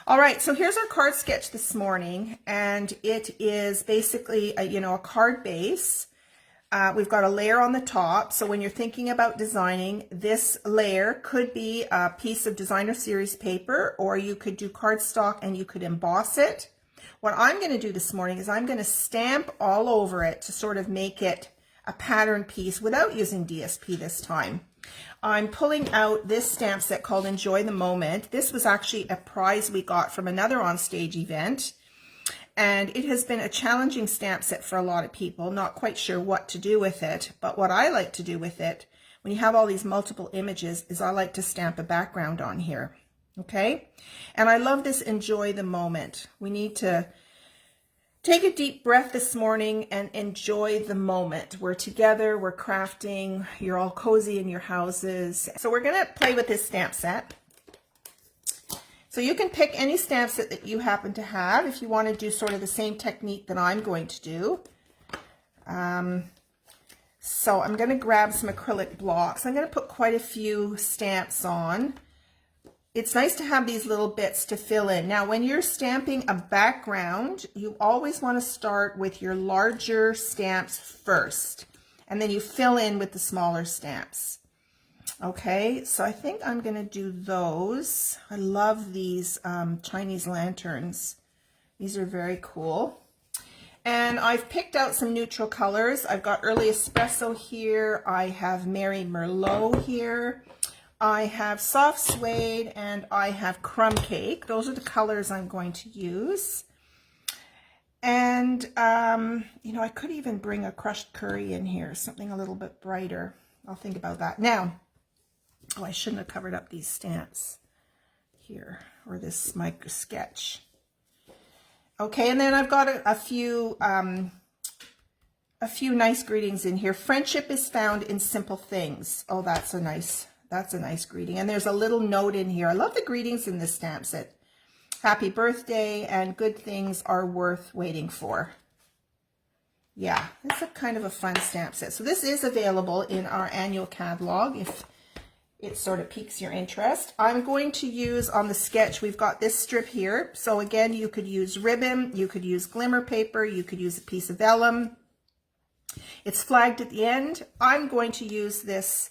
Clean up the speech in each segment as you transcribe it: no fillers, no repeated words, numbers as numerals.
All right, so here's our card sketch this morning, and it is basically a card base. We've got a layer on the top, so when you're thinking about designing, this layer could be a piece of designer series paper, or you could do cardstock and you could emboss it. What I'm going to do this morning is I'm going to stamp all over it to sort of make it a pattern piece without using DSP this time. I'm pulling out this stamp set called Enjoy the Moment. This was actually a prize we got from another on-stage event. And it has been a challenging stamp set for a lot of people, not quite sure what to do with it. But what I like to do with it, when you have all these multiple images, is I like to stamp a background on here. Okay? And I love this Enjoy the Moment. We need to take a deep breath this morning and enjoy the moment. We're together, we're crafting, you're all cozy in your houses. So we're going to play with this stamp set. So you can pick any stamp set that you happen to have if you want to do sort of the same technique that I'm going to do. So I'm going to grab some acrylic blocks. I'm going to put quite a few stamps on. It's nice to have these little bits to fill in. Now, when you're stamping a background, you always want to start with your larger stamps first, and then you fill in with the smaller stamps. Okay, so I think I'm going to do those. I love these Chinese lanterns. These are very cool. And I've picked out some neutral colors. I've got Early Espresso here. I have Mary Merlot here. I have Soft Suede, and I have Crumb Cake. Those are the colors I'm going to use. And, I could even bring a crushed curry in here, something a little bit brighter. I'll think about that. Now, I shouldn't have covered up these stamps here, or this micro sketch. Okay, and then I've got a few nice greetings in here. Friendship is found in simple things. Oh, that's a nice greeting. And there's a little note in here. I love the greetings in this stamp set. Happy birthday and good things are worth waiting for. Yeah, it's a kind of a fun stamp set. So this is available in our annual catalog if it sort of piques your interest. I'm going to use on the sketch, we've got this strip here. So again, you could use ribbon, you could use glimmer paper, you could use a piece of vellum. It's flagged at the end. I'm going to use this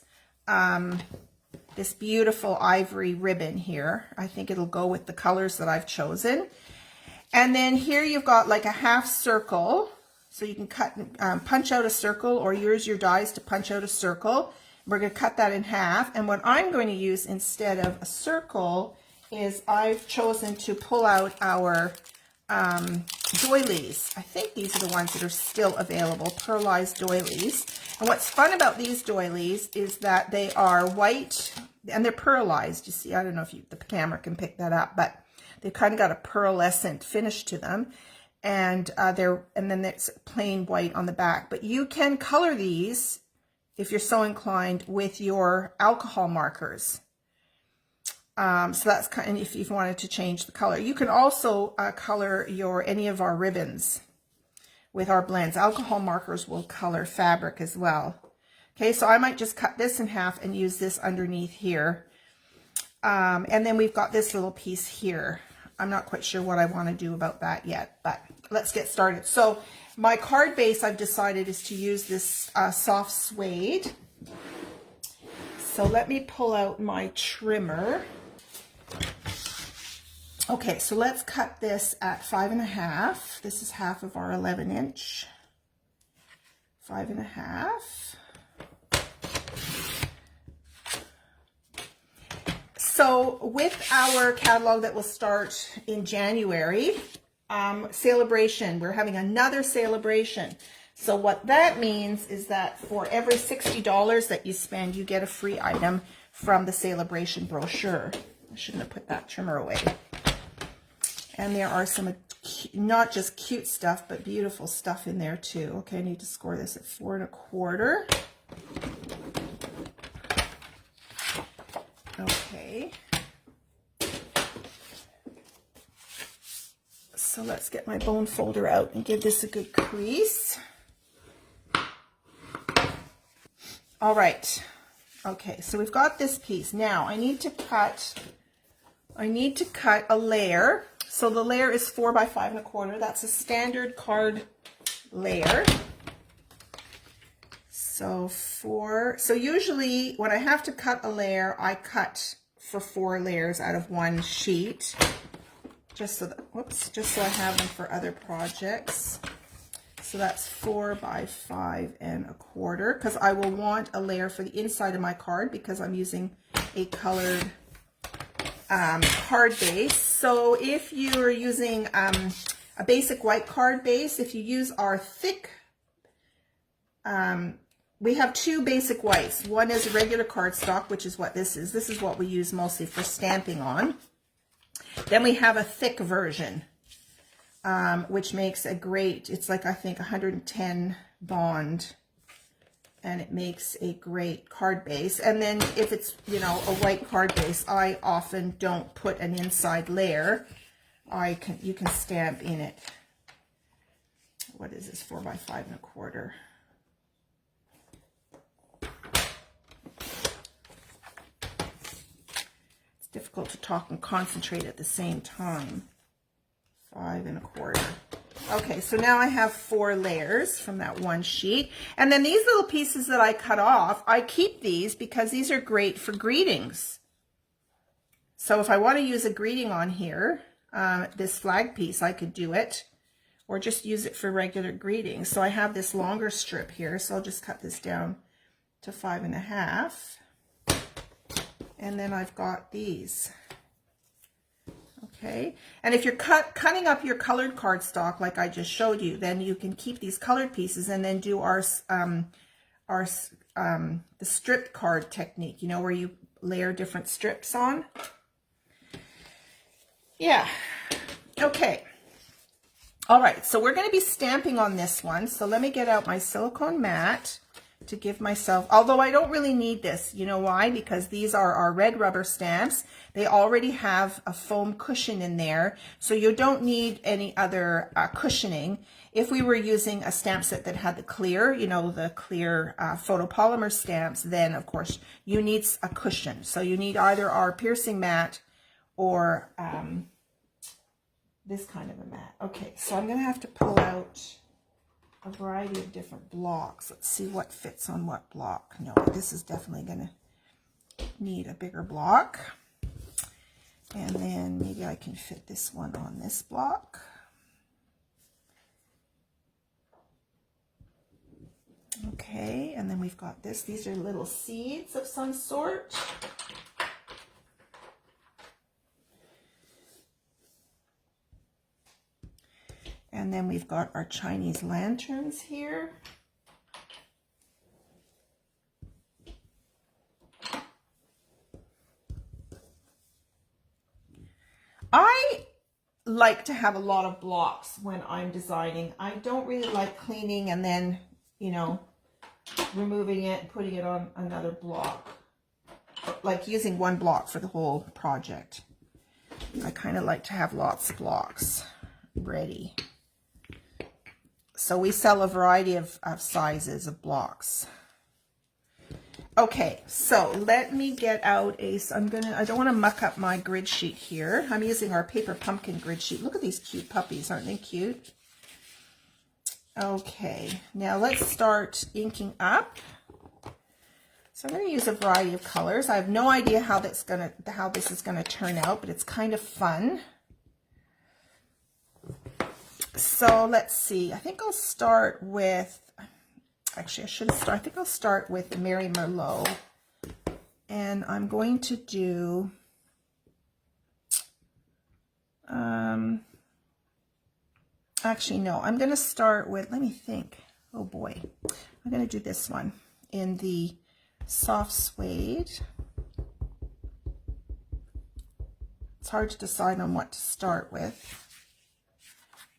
this beautiful ivory ribbon here. I think it'll go with the colors that I've chosen. And then here you've got like a half circle. So you can cut, punch out a circle, or use your dies to punch out a circle. We're going to cut that in half. And what I'm going to use instead of a circle is I've chosen to pull out our doilies. I think these are the ones that are still available, Pearlized Doilies. And what's fun about these doilies is that they are white and they're pearlized. You see, I don't know if the camera can pick that up, but they've kind of got a pearlescent finish to them. And then it's plain white on the back. But you can color these, if you're so inclined, with your alcohol markers. So that's kind of if you wanted to change the color. You can also color any of our ribbons with our blends. Alcohol markers will color fabric as well. Okay, so I might just cut this in half and use this underneath here. And then we've got this little piece here. I'm not quite sure what I want to do about that yet, but let's get started. So my card base, I've decided, is to use this soft suede. So let me pull out my trimmer. Okay, so let's cut this at 5.5. This is half of our 11-inch. 5.5. So with our catalog that will start in January, celebration, we're having another celebration. So what that means is that for every $60 that you spend, you get a free item from the celebration brochure. I shouldn't have put that trimmer away. And there are some not just cute stuff, but beautiful stuff in there too. Okay, I need to score this at 4.25. Okay. So let's get my bone folder out and give this a good crease. All right. Okay, so we've got this piece. Now I need to cut I need to cut a layer. So the layer is 4 by 5 1/4. That's a standard card layer. So usually when I have to cut a layer, I cut for 4 layers out of one sheet, just so that, whoops, just so I have them for other projects. So that's 4 by 5 1/4, because I will want a layer for the inside of my card because I'm using a colored card base. So if you're using a basic white card base, if you use our thick, we have 2 basic whites. One is a regular cardstock, which is what this is. This is what we use mostly for stamping on. Then we have a thick version, which makes a great, it's like I think 110 bond, and it makes a great card base. And then if it's, you know, a white card base, I often don't put an inside layer. You can stamp in it. What is this, 4 by 5 1/4? It's difficult to talk and concentrate at the same time. 5 1/4. Okay, so now I have 4 layers from that one sheet. And then these little pieces that I cut off, I keep these because these are great for greetings. So if I want to use a greeting on here, this flag piece, I could do it, or just use it for regular greetings. So I have this longer strip here, so I'll just cut this down to 5 1/2. And then I've got these. Okay, and if you're cutting up your colored cardstock like I just showed you, then you can keep these colored pieces and then do the stripped card technique, you know, where you layer different strips on. Yeah, okay. All right, so we're going to be stamping on this one. So let me get out my silicone mat to give myself, although I don't really need this. You know why? Because these are our red rubber stamps. They already have a foam cushion in there, so you don't need any other cushioning. If we were using a stamp set that had the clear, you know, the clear photopolymer stamps, then of course you need a cushion. So you need either our piercing mat or this kind of a mat. Okay, so I'm going to have to pull out a variety of different blocks. Let's see what fits on what block. No, this is definitely going to need a bigger block. And then maybe I can fit this one on this block. Okay, and then we've got this. These are little seeds of some sort. And then we've got our Chinese lanterns here. I like to have a lot of blocks when I'm designing. I don't really like cleaning and then, you know, removing it and putting it on another block. Like using one block for the whole project. I kind of like to have lots of blocks ready. So we sell a variety of sizes of blocks. Okay, so let me get out I don't want to muck up my grid sheet here. I'm using our paper pumpkin grid sheet. Look at these cute puppies, aren't they cute? Okay, now let's start inking up. So I'm going to use a variety of colors. I have no idea how this is going to turn out, but it's kind of fun. So let's see. I think I'll start with, actually I think I'll start with Mary Merlot. And I'm going to do, actually no, I'm going to start with, let me think. Oh boy. I'm going to do this one in the soft suede. It's hard to decide on what to start with.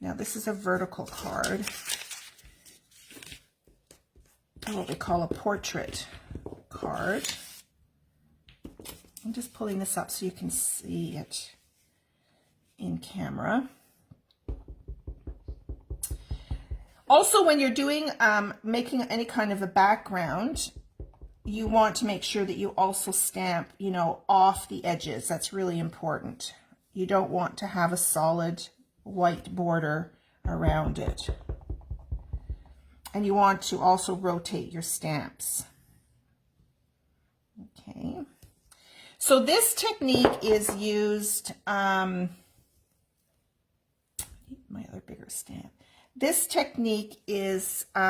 Now this is a vertical card, what we call a portrait card. I'm just pulling this up so you can see it in camera. Also, when you're doing, making any kind of a background, you want to make sure that you also stamp, you know, off the edges. That's really important. You don't want to have a solid white border around it. And you want to also rotate your stamps. Okay. So this technique is used, my other bigger stamp. This technique is, get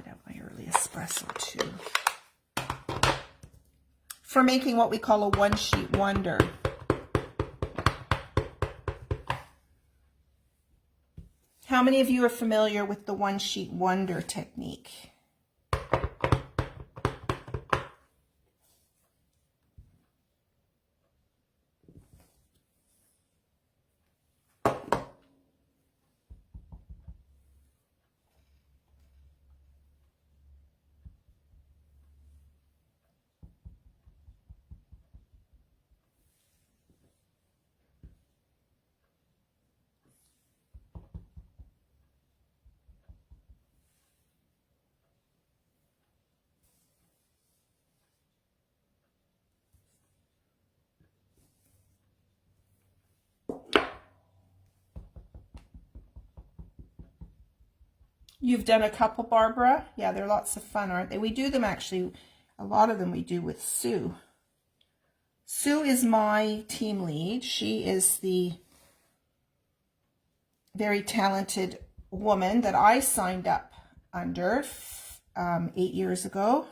out my early espresso too, for making what we call a one-sheet wonder. How many of you are familiar with the one-sheet wonder technique? You've done a couple, Barbara? Yeah, they're lots of fun, aren't they? We do them actually, a lot of them we do with Sue. Sue is my team lead. She is the very talented woman that I signed up under 8 years ago.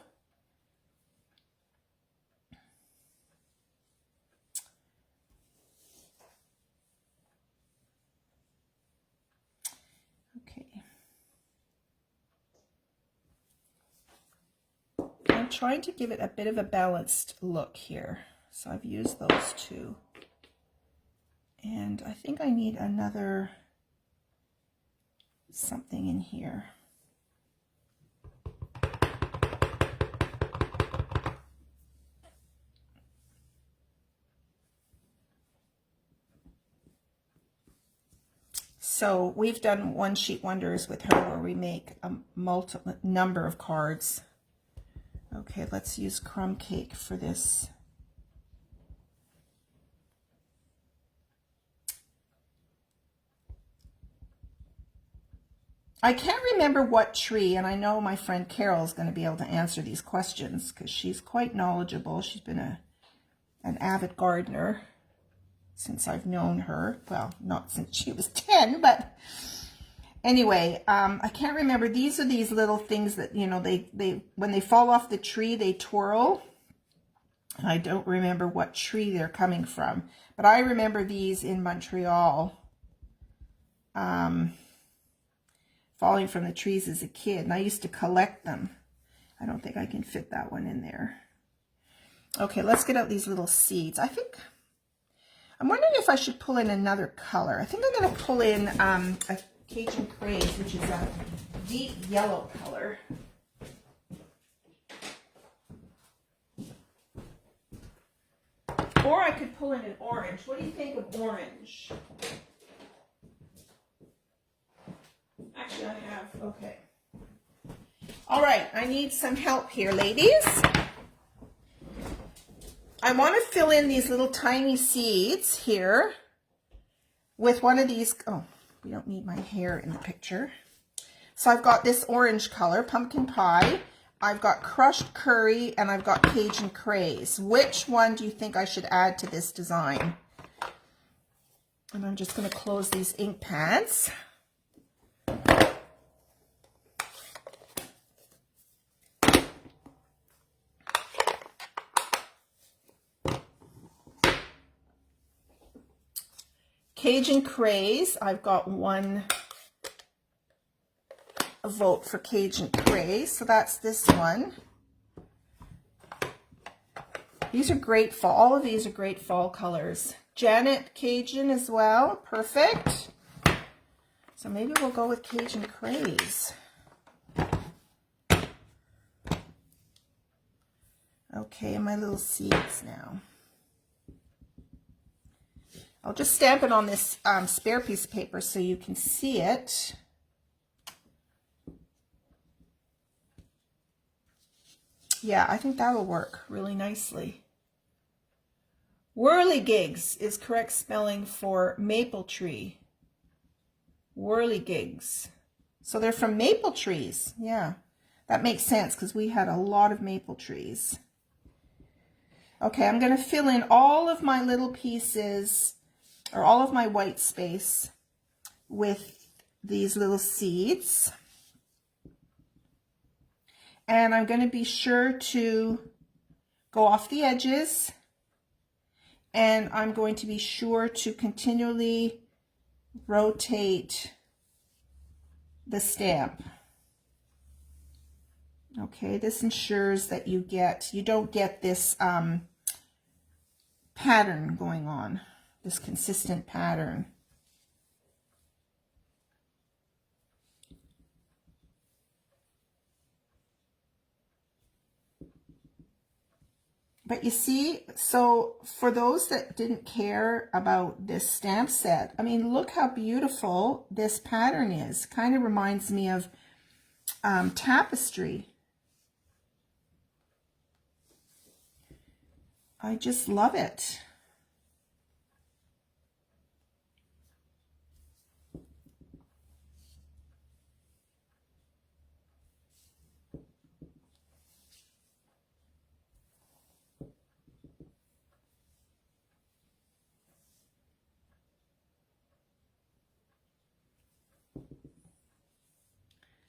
I'm trying to give it a bit of a balanced look here. So I've used those two. And I think I need another something in here. So we've done one sheet wonders with her where we make a number of cards. Okay, let's use crumb cake for this. I can't remember what tree, and I know my friend Carol is going to be able to answer these questions because she's quite knowledgeable. She's been an avid gardener since I've known her. Well, not since she was 10, but anyway, I can't remember. These are these little things that, you know, they when they fall off the tree, they twirl. I don't remember what tree they're coming from, but I remember these in Montreal, falling from the trees as a kid, and I used to collect them. I don't think I can fit that one in there. Okay, let's get out these little seeds. I'm wondering if I should pull in another color. I think I'm going to pull in a Cajun Craze, which is a deep yellow color. Or I could pull in an orange. What do you think of orange? Actually, I have, okay. All right, I need some help here, ladies. I want to fill in these little tiny seeds here with one of these. Oh, we don't need my hair in the picture. So I've got this orange color, pumpkin pie. I've got crushed curry, and I've got Cajun Craze. Which one do you think I should add to this design? And I'm just going to close these ink pads. Cajun Craze, I've got one vote for Cajun Craze, so that's this one. These are great fall, all of these are great fall colors. Janet Cajun as well, perfect. So maybe we'll go with Cajun Craze. Okay, and my little seeds now. I'll just stamp it on this spare piece of paper so you can see it. Yeah, I think that'll work really nicely. Whirligigs is correct spelling for maple tree. Whirligigs. So they're from maple trees. Yeah, that makes sense because we had a lot of maple trees. Okay, I'm going to fill in all of my little pieces, or all of my white space, with these little seeds. And I'm going to be sure to go off the edges, and I'm going to be sure to continually rotate the stamp. Okay, this ensures that you don't get this pattern going on, this consistent pattern. But you see, so for those that didn't care about this stamp set, I mean, look how beautiful this pattern is. Kind of reminds me of tapestry. I just love it.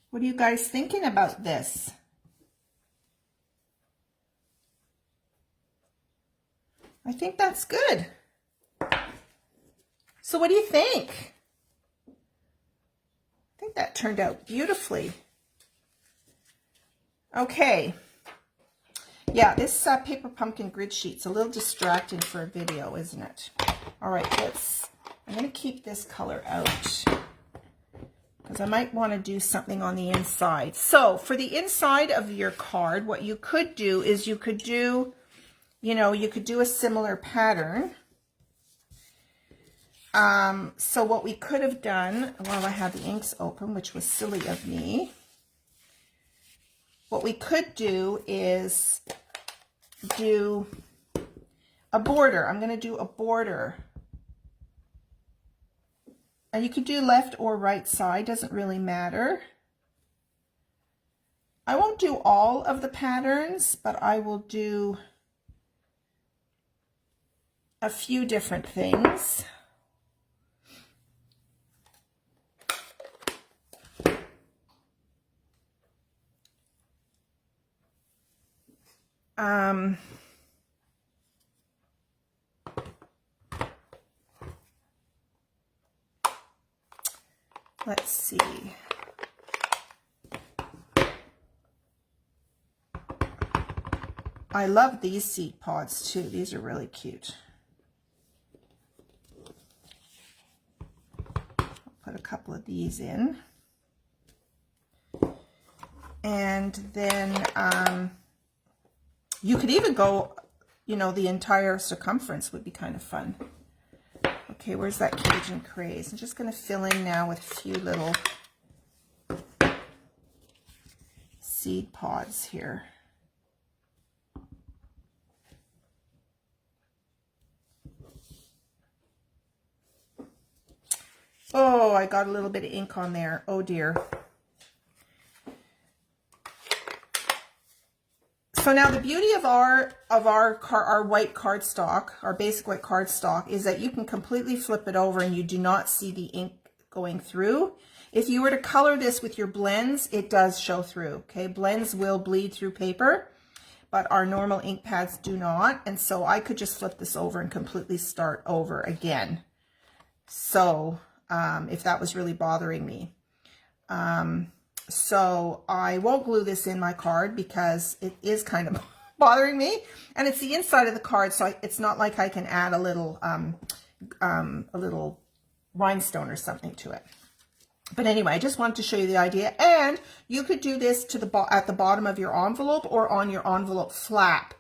What are you guys thinking about this? I think that's good. So what do you think? I think that turned out beautifully. Okay. Yeah, this paper pumpkin grid sheet's a little distracting for a video, isn't it? All right, I'm going to keep this color out because I might want to do something on the inside. So for the inside of your card, what you could do is you could do a similar pattern. So what we could have done, while I had the inks open, which was silly of me, what we could do is do a border. I'm going to do a border. And you could do left or right side, doesn't really matter. I won't do all of the patterns, but I will do a few different things. Let's see. I love these seed pods too. These are really cute. I'll put a couple of these in. And then you could even go, the entire circumference would be kind of fun. Okay, where's that Cajun Craze? I'm just going to fill in now with a few little seed pods here. Oh, I got a little bit of ink on there. Oh dear. So now the beauty of our white cardstock, our basic white cardstock, is that you can completely flip it over and you do not see the ink going through. If you were to color this with your blends, it does show through. Okay, blends will bleed through paper, but our normal ink pads do not. And so I could just flip this over and completely start over again. So if that was really bothering me. So I won't glue this in my card because it is kind of bothering me, and it's the inside of the card, so it's not like I can add a little rhinestone or something to it. But anyway, I just wanted to show you the idea, and you could do this at the bottom of your envelope or on your envelope flap.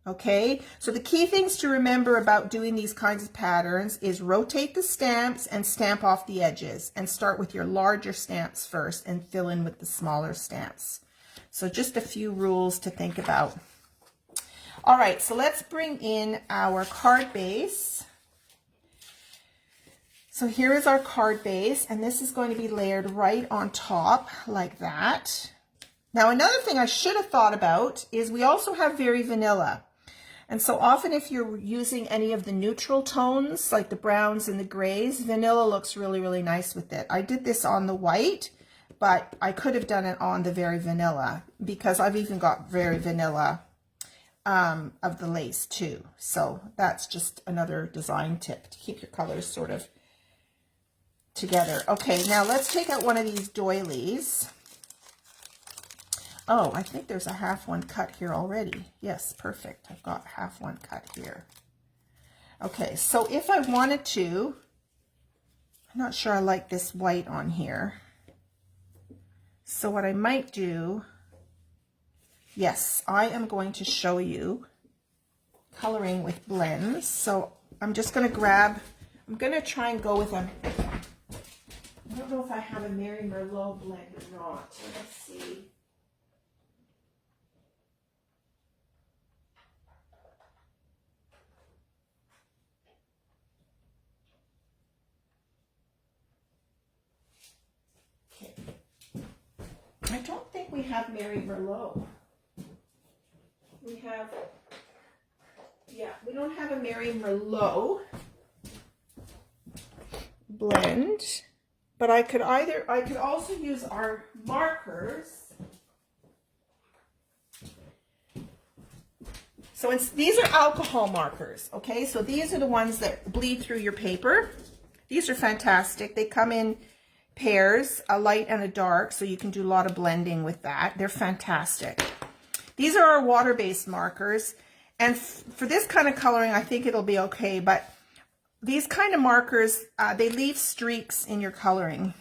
Okay, so the key things to remember about doing these kinds of patterns is rotate the stamps and stamp off the edges, and start with your larger stamps first and fill in with the smaller stamps. So just a few rules to think about. All right, so let's bring in our card base. So here is our card base, and this is going to be layered right on top like that. Now, another thing I should have thought about is we also have Very Vanilla. And so often if you're using any of the neutral tones, like the browns and the grays, vanilla looks really, really nice with it. I did this on the white, but I could have done it on the Very Vanilla because I've even got Very Vanilla of the lace too. So that's just another design tip to keep your colors sort of together. Okay, now let's take out one of these doilies. Oh, I think there's a half one cut here already. Yes, perfect. I've got half one cut here. Okay, so if I wanted to, I'm not sure I like this white on here. So what I might do, yes, I am going to show you coloring with blends. So I'm just going to grab, I'm going to try and go with a, I don't know if I have a Mary Merlot blend or not. Let's see. I don't think we have Mary Merlot. We have, yeah, we don't have a Mary Merlot blend, but I could also use our markers. So these are alcohol markers, okay? So these are the ones that bleed through your paper. These are fantastic. They come in pairs, a light and a dark, so you can do a lot of blending with that. They're fantastic. These are our water-based markers, and for this kind of coloring, I think it'll be okay, but these kind of markers, they leave streaks in your coloring.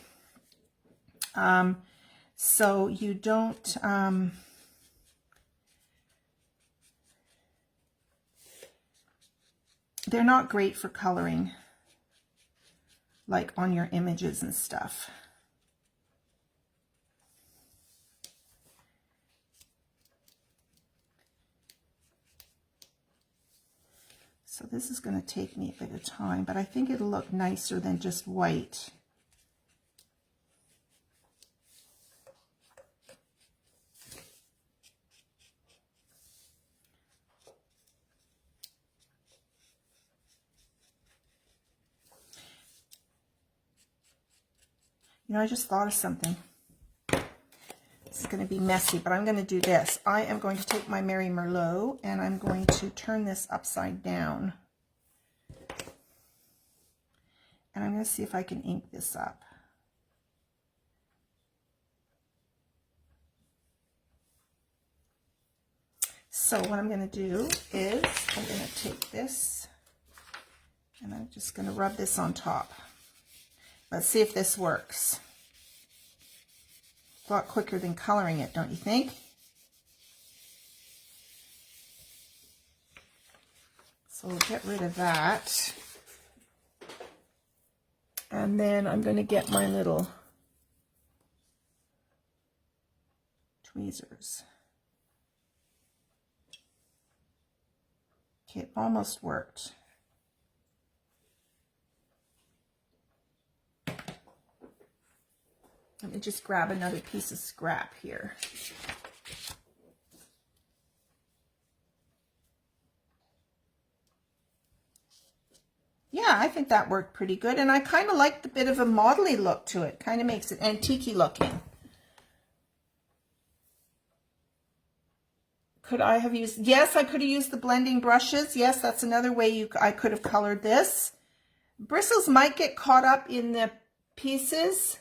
So you don't, they're not great for coloring, like on your images and stuff. So this is going to take me a bit of time, but I think it'll look nicer than just white. You know, I just thought of something. This is going to be messy, but I'm going to do this. I am going to take my Mary Merlot and I'm going to turn this upside down. And I'm going to see if I can ink this up. So what I'm going to do is I'm going to take this and I'm just going to rub this on top. Let's see if this works. A lot quicker than coloring it, don't you think? So we'll get rid of that. And then I'm going to get my little tweezers. Okay, it almost worked. Let me just grab another piece of scrap here. Yeah, I think that worked pretty good. And I kind of like the bit of a modelly look to it. Kind of makes it antique-y looking. Could I have used, yes, I could have used the blending brushes. Yes, that's another way I could have colored this. Bristles might get caught up in the pieces.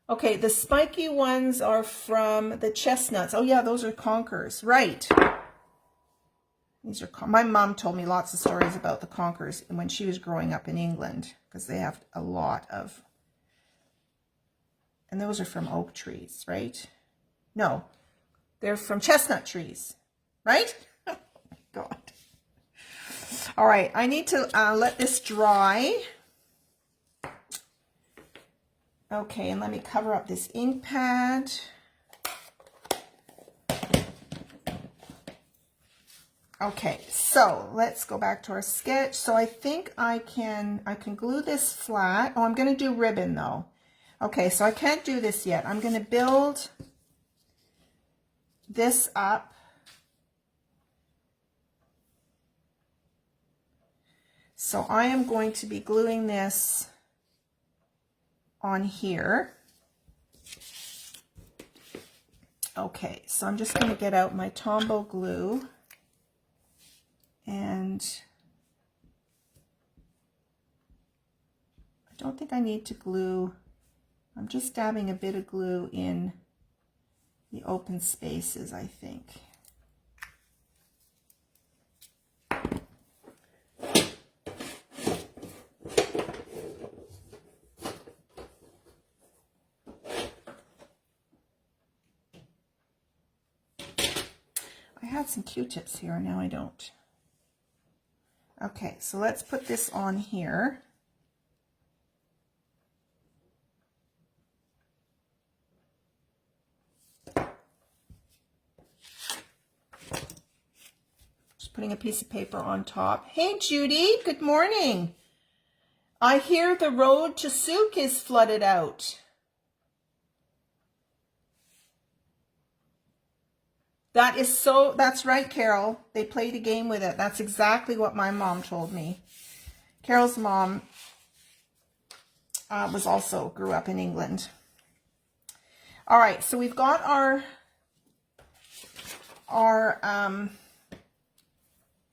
Okay, the spiky ones are from the chestnuts. Oh yeah, those are conkers, right. These are, my mom told me lots of stories about the conkers when she was growing up in England, because they have a lot of, and those are from oak trees, right? No, they're from chestnut trees, right? Oh my God. All right, I need to let this dry. Okay, and let me cover up this ink pad. Okay, so let's go back to our sketch. So I think I can glue this flat. Oh, I'm going to do ribbon though. Okay, so I can't do this yet. I'm going to build this up. So I am going to be gluing this on here. Okay, so I'm just going to get out my Tombow glue. And I don't think I need to glue. I'm just dabbing a bit of glue in the open spaces, I think. I had some Q-tips here, now I don't. Okay, so let's put this on here. Just putting a piece of paper on top. Hey Judy, good morning. I hear the road to Souk is flooded out. That's right, Carol. They played a game with it. That's exactly what my mom told me. Carol's mom grew up in England. All right, so we've got our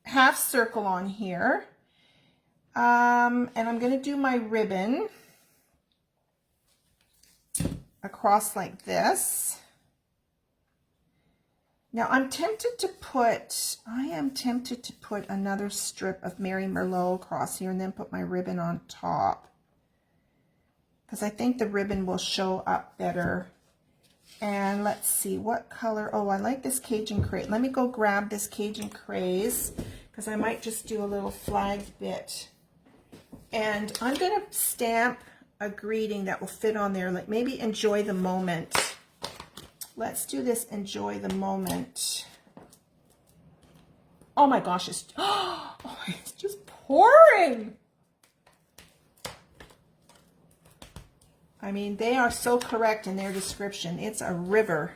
half circle on here. And I'm going to do my ribbon across like this. Now I am tempted to put another strip of Mary Merlot across here and then put my ribbon on top, because I think the ribbon will show up better. And let's see what color. Oh, I like this Cajun Craze. Let me go grab this Cajun Craze, because I might just do a little flag bit. And I'm going to stamp a greeting that will fit on there, like maybe enjoy the moment. Let's do this, enjoy the moment. Oh my gosh, it's just pouring. I mean, they are so correct in their description. It's a river.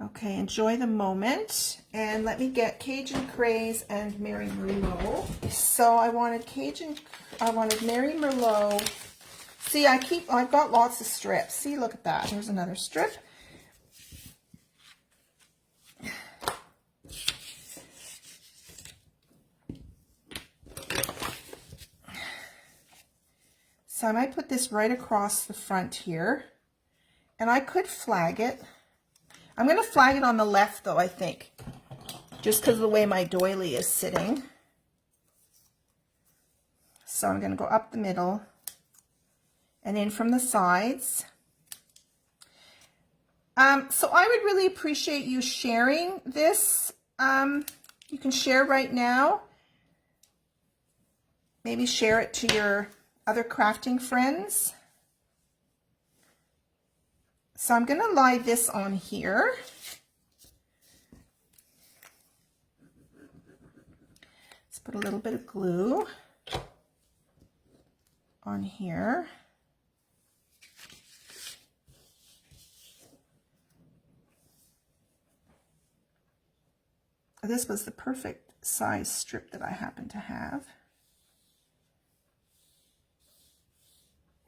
Okay, enjoy the moment. And let me get Cajun Craze and Mary Merlot. So I wanted Mary Merlot. See, I've got lots of strips. See, look at that. There's another strip. So I might put this right across the front here. And I could flag it. I'm going to flag it on the left though, I think, just because of the way my doily is sitting. So I'm going to go up the middle and in from the sides. So I would really appreciate you sharing this. You can share right now. Maybe share it to your other crafting friends. So I'm going to lie this on here. Let's put a little bit of glue on here. This was the perfect size strip that I happen to have.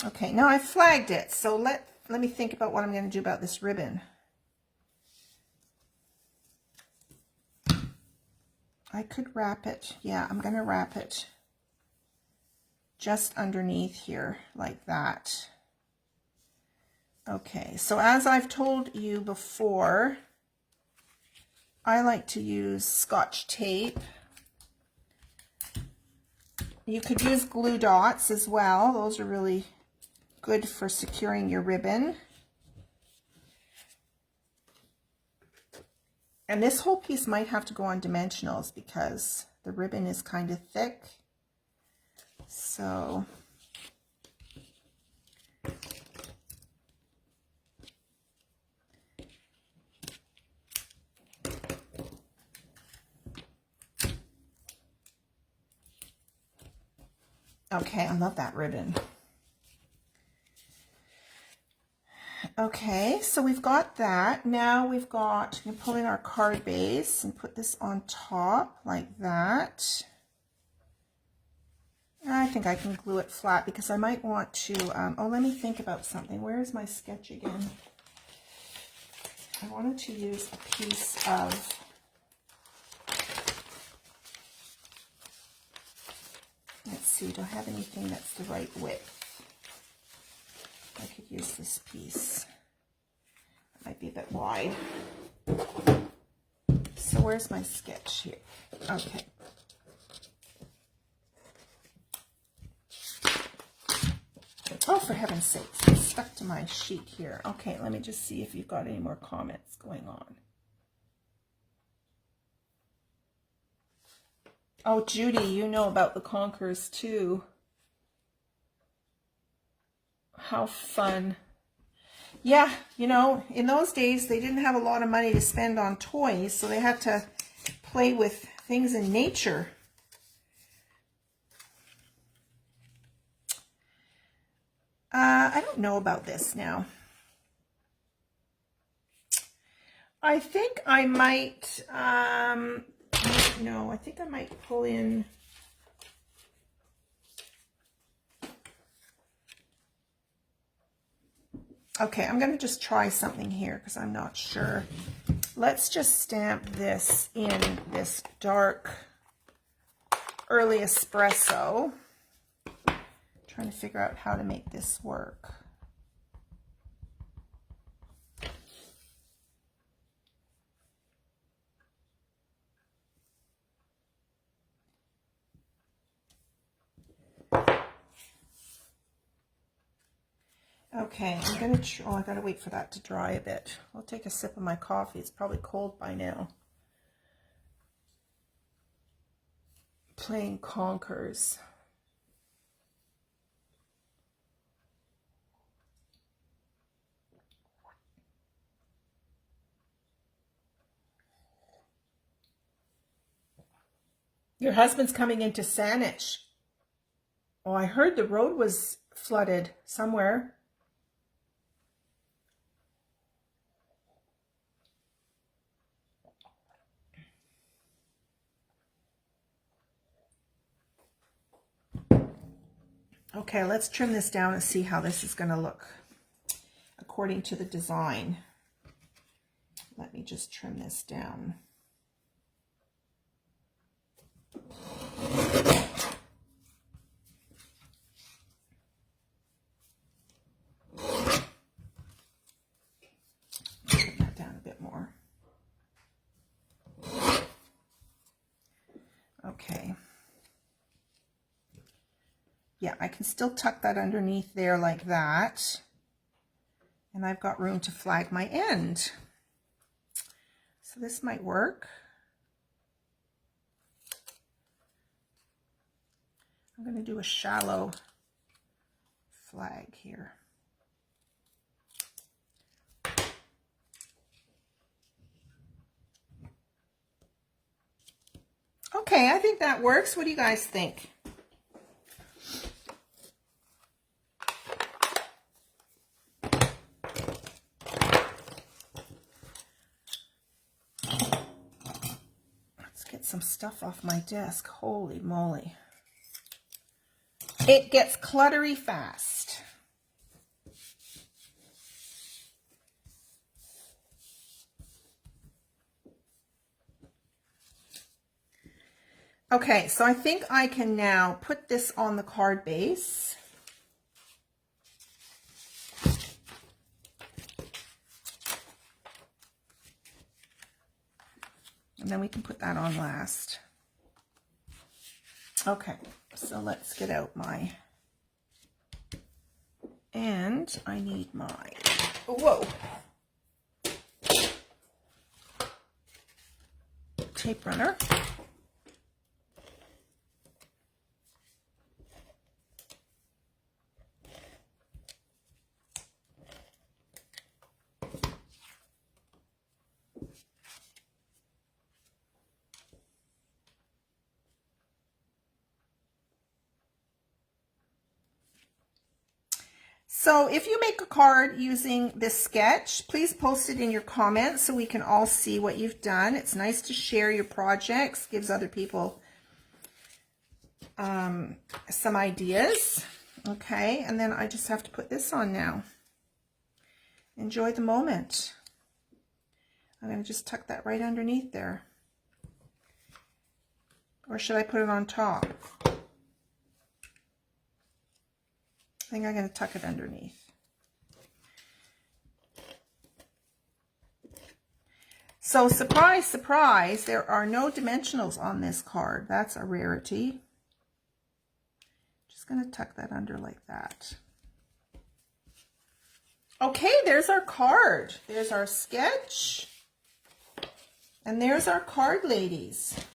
Okay, now I flagged it, so let me think about what I'm going to do about this ribbon. I could wrap it. Yeah, I'm going to wrap it just underneath here like that. Okay, so as I've told you before, I like to use Scotch tape. You could use glue dots as well. Those are really good for securing your ribbon. And this whole piece might have to go on dimensionals because the ribbon is kind of thick. So Okay, I love that ribbon. Okay, so we've got that. Now we've got, I'm going to pull in our card base and put this on top like that. I think I can glue it flat because I might want to, oh, let me think about something. Where is my sketch again? I wanted to use a piece of, let's see, do I have anything that's the right width? I could use this piece. It might be a bit wide. So where's my sketch here? Okay. Oh, for heaven's sakes, it's stuck to my sheet here. Okay, let me just see if you've got any more comments going on. Oh, Judy, you know about the Conkers too. How fun. Yeah, you know, in those days, they didn't have a lot of money to spend on toys, so they had to play with things in nature. I don't know about this now. I think I might, no, I think I might pull in, okay, I'm going to just try something here because I'm not sure. Let's just stamp this in this dark early espresso. Trying to figure out how to make this work. Okay, I'm going to, oh, I got to wait for that to dry a bit. I'll take a sip of my coffee. It's probably cold by now. Playing Conkers. Your husband's coming into Saanich. Oh, I heard the road was flooded somewhere. Okay, let's trim this down and see how this is going to look according to the design. Let me just trim this down. Trim that down a bit more. Okay. Yeah, I can still tuck that underneath there like that. And I've got room to flag my end. So this might work. I'm going to do a shallow flag here. Okay, I think that works. What do you guys think? Let's get some stuff off my desk. Holy moly. It gets cluttery fast. Okay, so I think I can now put this on the card base. And then we can put that on last. Okay, so let's get out my, and I need my, whoa, tape runner. So if you make a card using this sketch, please post it in your comments so we can all see what you've done. It's nice to share your projects, gives other people some ideas. Okay, and then I just have to put this on now. Enjoy the moment. I'm going to just tuck that right underneath there. Or should I put it on top? I think I'm going to tuck it underneath. So surprise, surprise, there are no dimensionals on this card. That's a rarity. Just going to tuck that under like that. Okay, there's our card. There's our sketch. And there's our card, ladies.